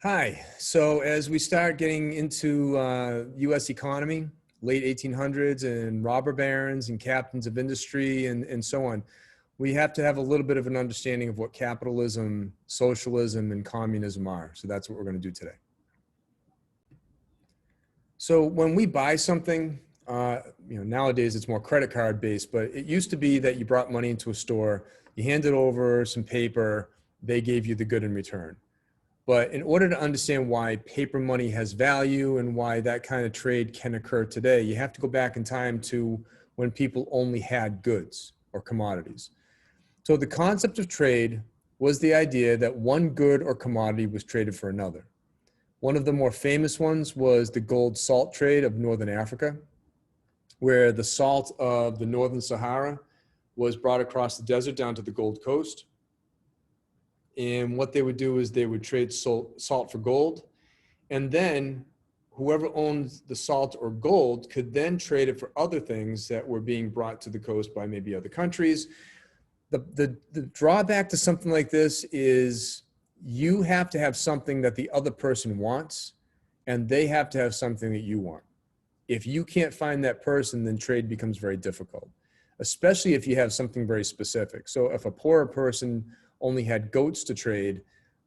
Hi. So as we start getting into U.S. economy, late 1800s and robber barons and captains of industry and so on, we have to have a little bit of an understanding of what capitalism, socialism, and communism are. So that's what we're going to do today. So when we buy something, nowadays it's more credit card based, but it used to be that you brought money into a store, you handed over some paper, they gave you the good in return. But in order to understand why paper money has value and why that kind of trade can occur today, you have to go back in time to when people only had goods or commodities. So the concept of trade was the idea that one good or commodity was traded for another. One of the more famous ones was the gold salt trade of Northern Africa, where the salt of the Northern Sahara was brought across the desert down to the Gold Coast. And what they would do is they would trade salt for gold. And then whoever owns the salt or gold could then trade it for other things that were being brought to the coast by maybe other countries. The drawback to something like this is you have to have something that the other person wants, and they have to have something that you want. If you can't find that person, then trade becomes very difficult, especially if you have something very specific. So if a poorer person only had goats to trade,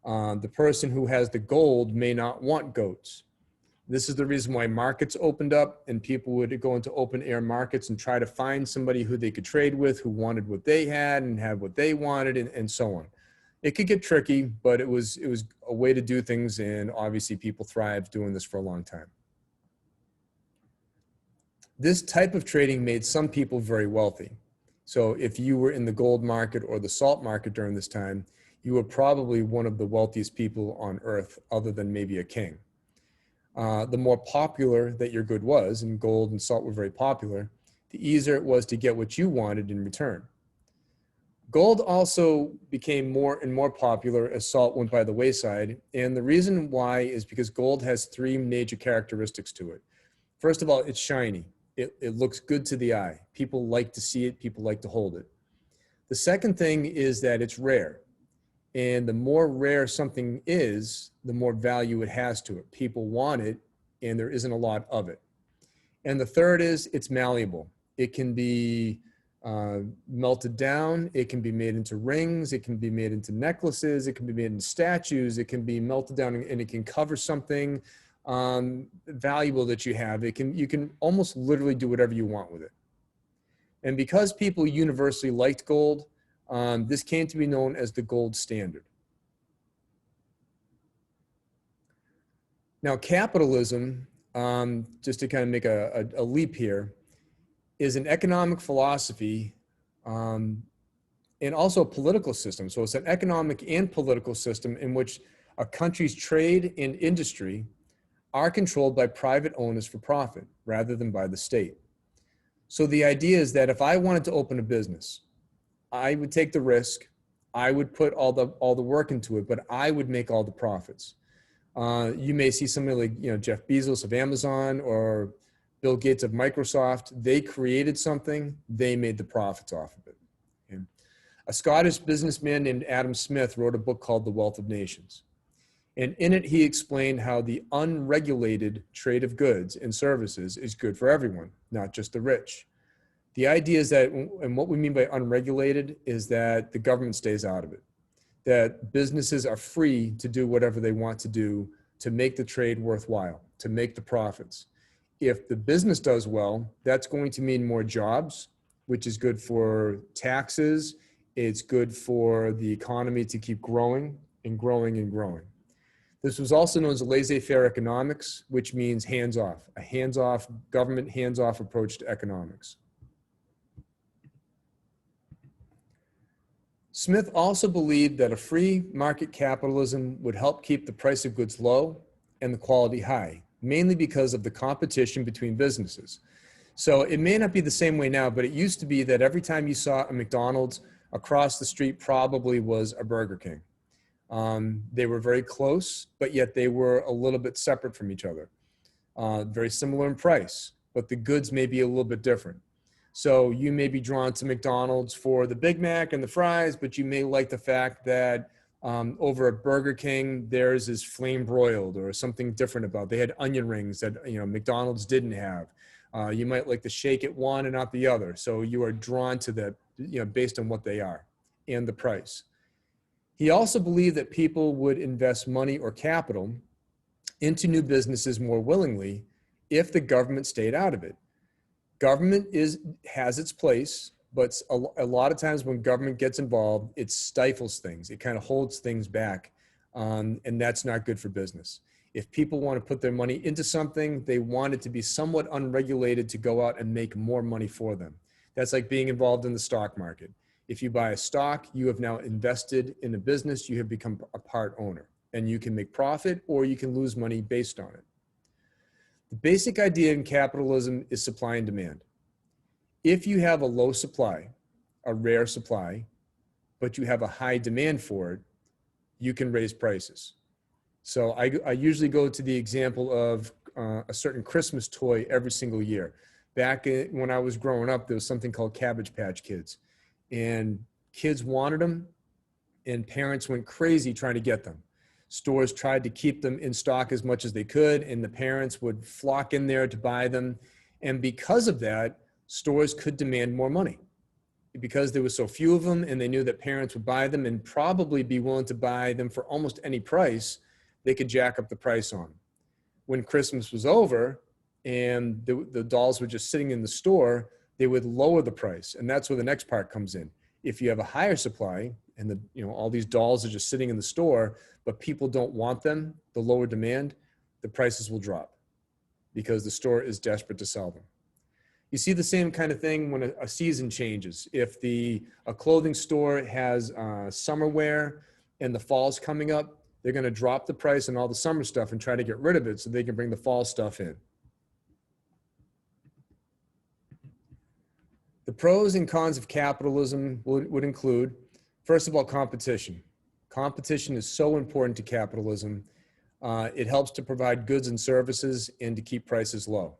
the person who has the gold may not want goats. This is the reason why markets opened up and people would go into open air markets and try to find somebody who they could trade with, who wanted what they had and had what they wanted, and so on. It could get tricky, but it was a way to do things, and obviously people thrived doing this for a long time. This type of trading made some people very wealthy. So if you were in the gold market or the salt market during this time, you were probably one of the wealthiest people on earth, other than maybe a king. The more popular that your good was, and gold and salt were very popular, the easier it was to get what you wanted in return. Gold also became more and more popular as salt went by the wayside. And the reason why is because gold has three major characteristics to it. First of all, it's shiny. It looks good to the eye. People like to see it. People like to hold it. The second thing is that it's rare. And the more rare something is, the more value it has to it. People want it, and there isn't a lot of it. And the third is it's malleable. It can be melted down. It can be made into rings. It can be made into necklaces. It can be made into statues. It can be melted down, and it can cover something valuable that you have. You can almost literally do whatever you want with it. And because people universally liked gold, this came to be known as the gold standard. Now, capitalism, just to kind of make a leap here, is an economic philosophy and also a political system. So it's an economic and political system in which a country's trade and industry are controlled by private owners for profit rather than by the state. So the idea is that if I wanted to open a business, I would take the risk, I would put all the work into it, but I would make all the profits. You may see somebody like Jeff Bezos of Amazon or Bill Gates of Microsoft. They created something, they made the profits off of it. Okay? A Scottish businessman named Adam Smith wrote a book called The Wealth of Nations. And in it, he explained how the unregulated trade of goods and services is good for everyone, not just the rich. The idea is that, and what we mean by unregulated is that the government stays out of it, that businesses are free to do whatever they want to do to make the trade worthwhile, to make the profits. If the business does well, that's going to mean more jobs, which is good for taxes. It's good for the economy to keep growing and growing and growing. This was also known as laissez-faire economics, which means hands-off, a hands-off, government hands-off approach to economics. Smith also believed that a free market capitalism would help keep the price of goods low and the quality high, mainly because of the competition between businesses. So it may not be the same way now, but it used to be that every time you saw a McDonald's, across the street probably was a Burger King. They were very close, but yet they were a little bit separate from each other. Very similar in price, but the goods may be a little bit different. So you may be drawn to McDonald's for the Big Mac and the fries, but you may like the fact that Over at Burger King, theirs is flame broiled or something different about. They had onion rings that McDonald's didn't have. You might like the shake at one and not the other. So you are drawn to that, based on what they are and the price. He also believed that people would invest money or capital into new businesses more willingly if the government stayed out of it. Government has its place, but a lot of times when government gets involved, it stifles things. It kind of holds things back, and that's not good for business. If people want to put their money into something, they want it to be somewhat unregulated to go out and make more money for them. That's like being involved in the stock market. If you buy a stock, you have now invested in a business, you have become a part owner, and you can make profit or you can lose money based on it. The basic idea in capitalism is supply and demand. If you have a low supply, a rare supply, but you have a high demand for it, you can raise prices. So I usually go to the example of a certain Christmas toy every single year. Back when I was growing up, there was something called Cabbage Patch Kids. And kids wanted them, and parents went crazy trying to get them. Stores tried to keep them in stock as much as they could, and the parents would flock in there to buy them. And because of that, stores could demand more money. Because there were so few of them, and they knew that parents would buy them and probably be willing to buy them for almost any price, they could jack up the price on them. When Christmas was over and the dolls were just sitting in the store, they would lower the price. And that's where the next part comes in. If you have a higher supply and all these dolls are just sitting in the store, but people don't want them, the lower demand, the prices will drop because the store is desperate to sell them. You see the same kind of thing when a season changes. If a clothing store has summer wear and the fall's coming up, they're going to drop the price on all the summer stuff and try to get rid of it so they can bring the fall stuff in. The pros and cons of capitalism would include, first of all, competition. Competition is so important to capitalism. It helps to provide goods and services and to keep prices low.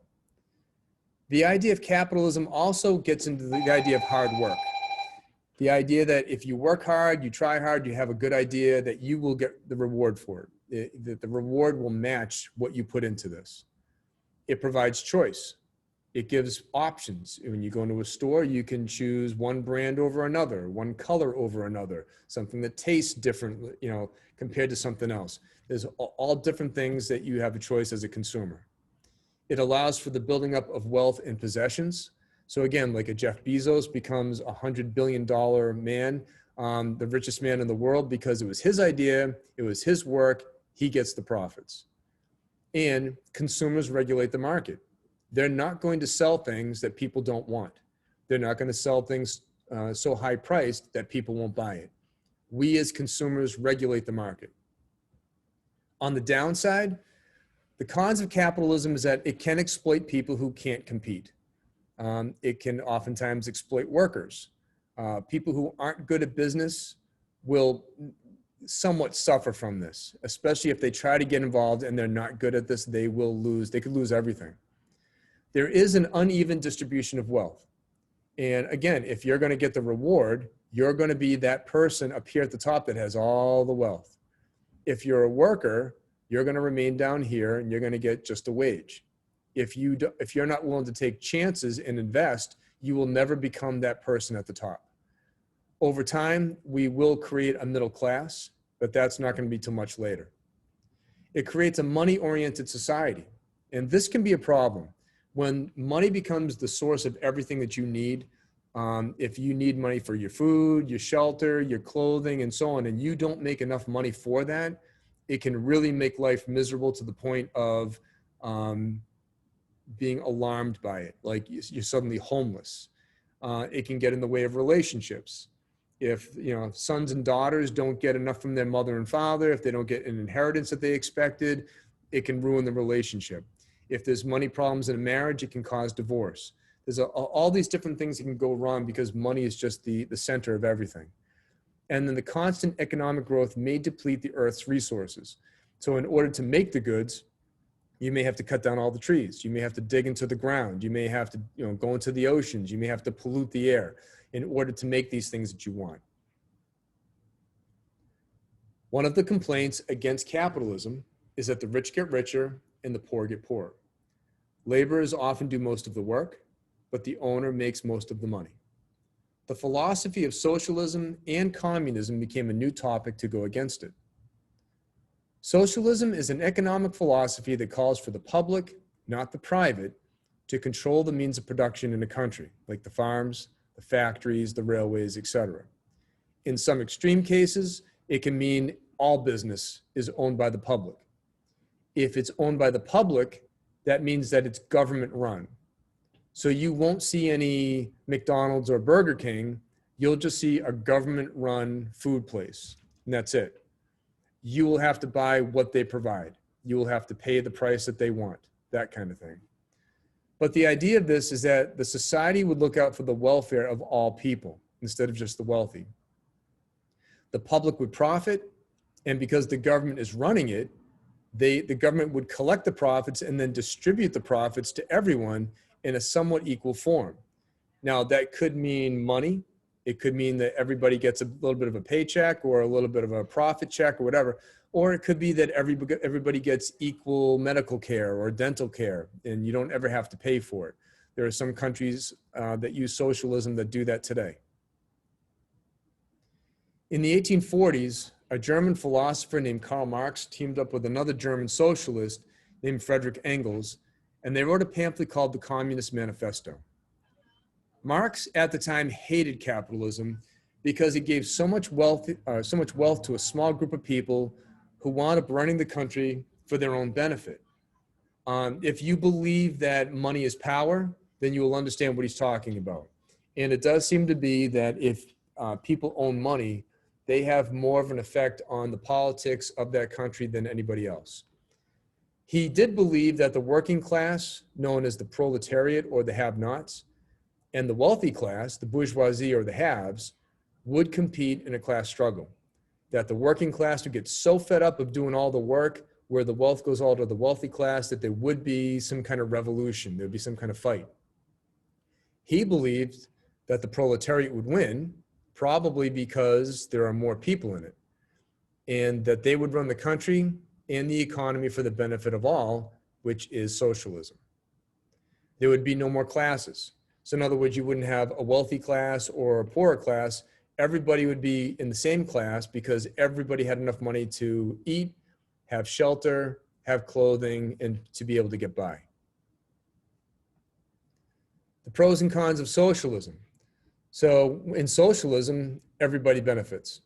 The idea of capitalism also gets into the idea of hard work. The idea that if you work hard, you try hard, you have a good idea, that you will get the reward for it, that the reward will match what you put into this. It provides choice. It gives options. When you go into a store, you can choose one brand over another, one color over another, something that tastes different, compared to something else. There's all different things that you have a choice as a consumer. It allows for the building up of wealth and possessions. So again, like a Jeff Bezos becomes a $100 billion man, the richest man in the world, because it was his idea, it was his work, he gets the profits. And consumers regulate the market. They're not going to sell things that people don't want. They're not going to sell things so high priced that people won't buy it. We as consumers regulate the market. On the downside, the cons of capitalism is that it can exploit people who can't compete. It can oftentimes exploit workers. People who aren't good at business will somewhat suffer from this, especially if they try to get involved and they're not good at this, they could lose everything. There is an uneven distribution of wealth. And again, if you're going to get the reward, you're going to be that person up here at the top that has all the wealth. If you're a worker, you're going to remain down here and you're going to get just a wage. If you're not willing to take chances and invest, you will never become that person at the top. Over time, we will create a middle class, but that's not going to be too much later. It creates a money-oriented society. And this can be a problem. When money becomes the source of everything that you need, if you need money for your food, your shelter, your clothing, and so on, and you don't make enough money for that, it can really make life miserable to the point of being alarmed by it. Like you're suddenly homeless. It can get in the way of relationships. If sons and daughters don't get enough from their mother and father, if they don't get an inheritance that they expected, it can ruin the relationship. If there's money problems in a marriage, it can cause divorce. There's all these different things that can go wrong because money is just the center of everything. And then the constant economic growth may deplete the Earth's resources. So in order to make the goods, you may have to cut down all the trees. You may have to dig into the ground. You may have to go into the oceans. You may have to pollute the air in order to make these things that you want. One of the complaints against capitalism is that the rich get richer and the poor get poorer. Laborers often do most of the work, but the owner makes most of the money. The philosophy of socialism and communism became a new topic to go against it. Socialism is an economic philosophy that calls for the public, not the private, to control the means of production in a country, like the farms, the factories, the railways, etc. In some extreme cases, it can mean all business is owned by the public. If it's owned by the public, that means that it's government run. So you won't see any McDonald's or Burger King. You'll just see a government run food place, and that's it. You will have to buy what they provide. You will have to pay the price that they want, that kind of thing. But the idea of this is that the society would look out for the welfare of all people instead of just the wealthy. The public would profit, and because the government is running it, the government would collect the profits and then distribute the profits to everyone in a somewhat equal form. Now, that could mean money. It could mean that everybody gets a little bit of a paycheck or a little bit of a profit check or whatever. Or it could be that everybody gets equal medical care or dental care, and you don't ever have to pay for it. There are some countries that use socialism that do that today. In the 1840s, a German philosopher named Karl Marx teamed up with another German socialist named Friedrich Engels, and they wrote a pamphlet called the Communist Manifesto. Marx at the time hated capitalism because it gave so much wealth to a small group of people who wound up running the country for their own benefit. If you believe that money is power, then you will understand what he's talking about. And it does seem to be that if people own money, they have more of an effect on the politics of that country than anybody else. He did believe that the working class, known as the proletariat or the have-nots, and the wealthy class, the bourgeoisie or the haves, would compete in a class struggle. That the working class would get so fed up of doing all the work where the wealth goes all to the wealthy class that there would be some kind of revolution, there would be some kind of fight. He believed that the proletariat would win, probably because there are more people in it, and that they would run the country and the economy for the benefit of all, which is socialism. There would be no more classes. So in other words, you wouldn't have a wealthy class or a poorer class. Everybody would be in the same class because everybody had enough money to eat, have shelter, have clothing, and to be able to get by. The pros and cons of socialism. So in socialism, everybody benefits.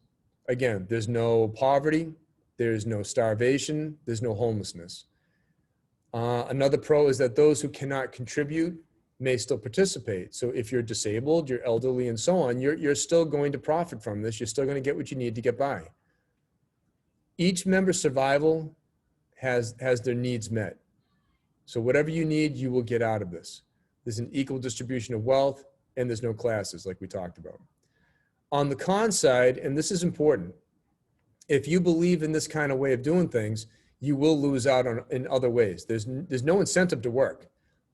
Again, there's no poverty, there's no starvation, there's no homelessness. Another pro is that those who cannot contribute may still participate. So if you're disabled, you're elderly, and so on, you're still going to profit from this. You're still going to get what you need to get by. Each member's survival has their needs met. So whatever you need, you will get out of this. There's an equal distribution of wealth, and there's no classes like we talked about. On the con side, and this is important, if you believe in this kind of way of doing things, you will lose out in other ways. There's no incentive to work.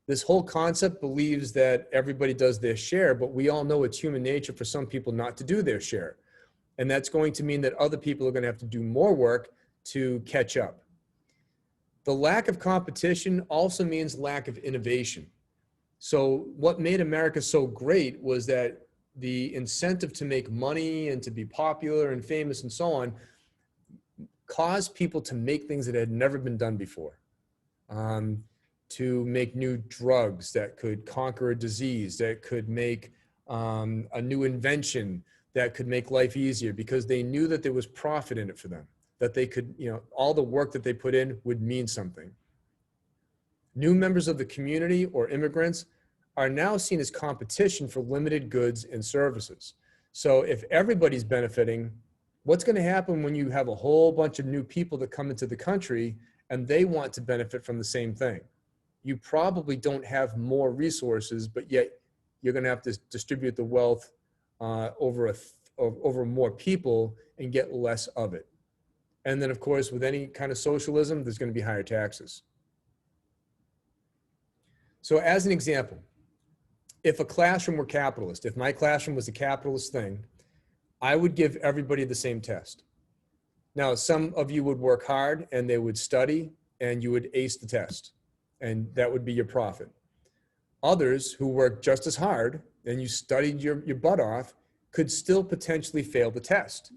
This whole concept believes that everybody does their share, but we all know it's human nature for some people not to do their share. And that's going to mean that other people are going to have to do more work to catch up. The lack of competition also means lack of innovation. So what made America so great was that the incentive to make money and to be popular and famous and so on caused people to make things that had never been done before. To make new drugs that could conquer a disease, that could make a new invention that could make life easier, because they knew that there was profit in it for them, that they could, all the work that they put in would mean something. New members of the community or immigrants are now seen as competition for limited goods and services. So if everybody's benefiting, what's going to happen when you have a whole bunch of new people that come into the country and they want to benefit from the same thing? You probably don't have more resources, but yet you're going to have to distribute the wealth over more people and get less of it. And then, of course, with any kind of socialism, there's going to be higher taxes. So as an example, if a classroom were capitalist, if my classroom was a capitalist thing, I would give everybody the same test. Now, some of you would work hard and they would study and you would ace the test, and that would be your profit. Others who worked just as hard and you studied your butt off could still potentially fail the test.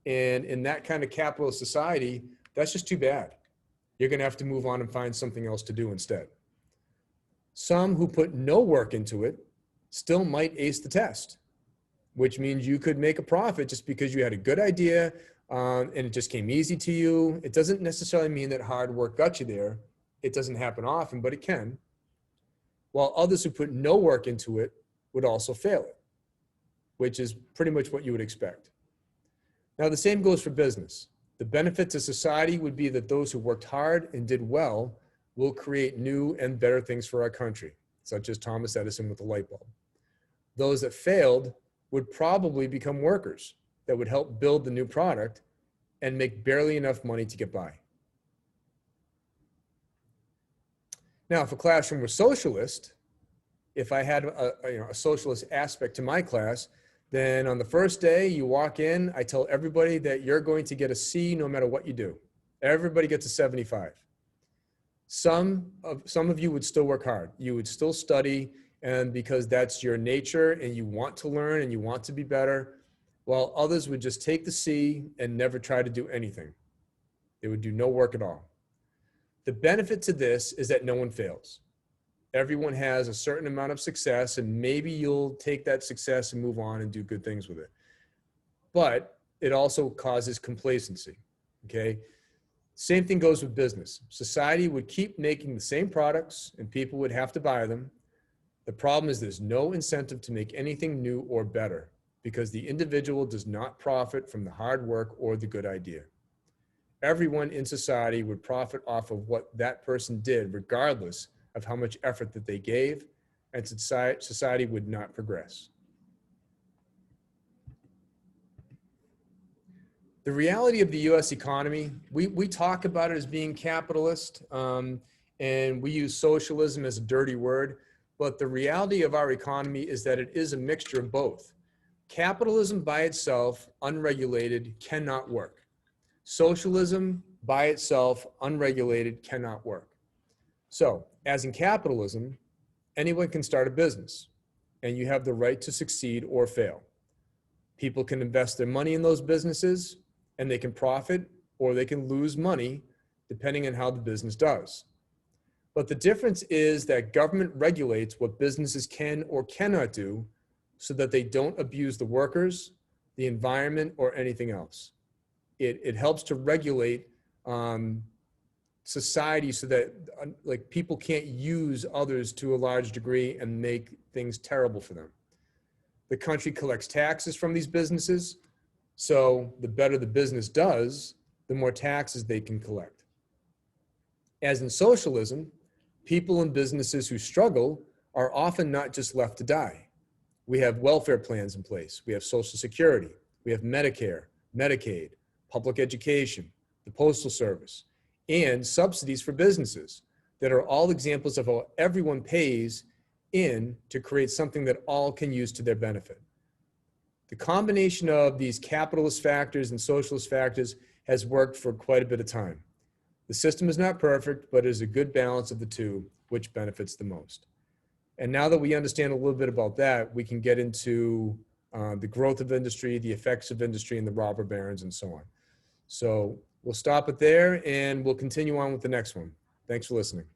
And in that kind of capitalist society, that's just too bad. You're going to have to move on and find something else to do instead. Some who put no work into it still might ace the test, which means you could make a profit just because you had a good idea and it just came easy to you. It doesn't necessarily mean that hard work got you there. It doesn't happen often, but it can. While others who put no work into it would also fail it, which is pretty much what you would expect. Now, the same goes for business. The benefit to society would be that those who worked hard and did well will create new and better things for our country, such as Thomas Edison with the light bulb. Those that failed would probably become workers that would help build the new product and make barely enough money to get by. Now, if a classroom was socialist, if I had a socialist aspect to my class, then on the first day you walk in, I tell everybody that you're going to get a C no matter what you do. Everybody gets a 75. Some of you would still work hard. You would still study, and because that's your nature and you want to learn and you want to be better, while others would just take the C and never try to do anything. They would do no work at all. The benefit to this is that no one fails. Everyone has a certain amount of success, and maybe you'll take that success and move on and do good things with it. But it also causes complacency, okay? Same thing goes with business. Society would keep making the same products and people would have to buy them. The problem is there's no incentive to make anything new or better because the individual does not profit from the hard work or the good idea. Everyone in society would profit off of what that person did, regardless of how much effort that they gave, and society would not progress. The reality of the US economy, we talk about it as being capitalist, and we use socialism as a dirty word, but the reality of our economy is that it is a mixture of both. Capitalism by itself, unregulated, cannot work. Socialism by itself, unregulated, cannot work. So, as in capitalism, anyone can start a business, and you have the right to succeed or fail. People can invest their money in those businesses, and they can profit or they can lose money, depending on how the business does. But the difference is that government regulates what businesses can or cannot do so that they don't abuse the workers, the environment, or anything else. It helps to regulate society so that like people can't use others to a large degree and make things terrible for them. The country collects taxes from these businesses, so the better the business does, the more taxes they can collect. As in socialism, people and businesses who struggle are often not just left to die. We have welfare plans in place. We have Social Security. We have Medicare, Medicaid, public education, the Postal Service, and subsidies for businesses that are all examples of how everyone pays in to create something that all can use to their benefit. The combination of these capitalist factors and socialist factors has worked for quite a bit of time. The system is not perfect, but it is a good balance of the two, which benefits the most. And now that we understand a little bit about that, we can get into the growth of industry, the effects of industry, and the robber barons, and so on. So we'll stop it there, and we'll continue on with the next one. Thanks for listening.